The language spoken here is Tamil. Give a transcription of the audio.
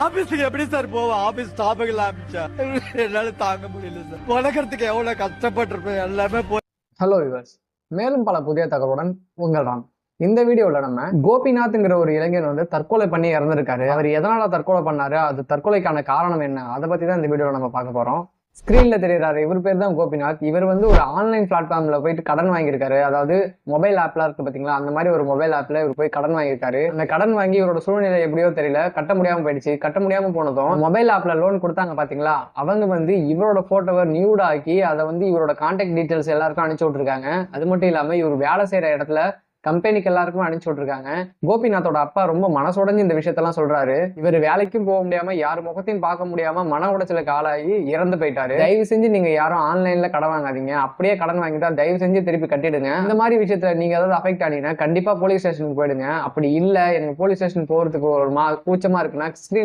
ஆபீஸுக்கு எப்படி சார் போவோம்? ஆபீஸ் ஸ்டாஃபுகள் ஆரம்பிச்சா என்னால தாங்க முடியல சார். வளர்க்கறதுக்கு எவ்வளவு கஷ்டப்பட்டிருப்பேன் எல்லாமே போய். ஹலோ வியூவர்ஸ், மேலும் பல புதிய தகவலுடன் உங்கள் ராம். இந்த வீடியோல நம்ம கோபிநாத்ங்கிற ஒரு இளைஞர் வந்து தற்கொலை பண்ணி இறந்திருக்காரு. அவர் எதனால தற்கொலை பண்ணாரு, அது தற்கொலைக்கான காரணம் என்ன, அதை பத்தி தான் இந்த வீடியோல நம்ம பார்க்க போறோம். ஸ்கிரீன்ல தெரியறாரு, இவர் பேர் தான் கோபிநாத். இவர் வந்து ஒரு ஆன்லைன் பிளாட்ஃபார்ம்ல போயிட்டு கடன் வாங்கியிருக்காரு. அதாவது மொபைல் ஆப்ல இருக்கு பாத்தீங்களா, அந்த மாதிரி ஒரு மொபைல் ஆப்ல இவர் போய் கடன் வாங்கியிருக்காரு. அந்த கடன் வாங்கி இவரோட சூழ்நிலை எப்படியோ தெரியல, கட்ட முடியாம போயிடுச்சு. கட்ட முடியாம போனதும் மொபைல் ஆப்ல லோன் கொடுத்தாங்க பாத்தீங்களா, அவங்க வந்து இவரோட போட்டோவை நியூட் ஆக்கி அதை வந்து இவரோட கான்டாக்ட் டீடைல்ஸ் எல்லாருக்கும் அனுப்பிச்சு விட்டுருக்காங்க. அது மட்டும் இல்லாம இவர் வேலை செய்யற இடத்துல கம்பெனிக்கு எல்லாருக்கும் அனுப்பிச்சு விட்டுருக்காங்க. கோபிநாத்தோட அப்பா ரொம்ப மனசுடைஞ்சு இந்த விஷயத்தெல்லாம் சொல்றாரு. இவர் வேலைக்கும் போக முடியாம, யார் முகத்தையும் பார்க்க முடியாம, மன உடைச்சலுக்கு ஆளாகி இறந்து போயிட்டாரு. தயவு செஞ்சு நீங்க யாரும் ஆன்லைன்ல கடன் வாங்காதீங்க. அப்படியே கடன் வாங்கிட்டா தயவு செஞ்சு திருப்பி கட்டிடுங்க. இந்த மாதிரி விஷயத்துல நீங்க ஏதாவது அஃபெக்ட் ஆனீங்கன்னா கண்டிப்பா போலீஸ் ஸ்டேஷனுக்கு போயிடுங்க. அப்படி இல்ல எனக்கு போலீஸ் ஸ்டேஷன் போறதுக்கு ஒரு கூச்சமா இருக்குன்னா ஸ்கிரீன்ல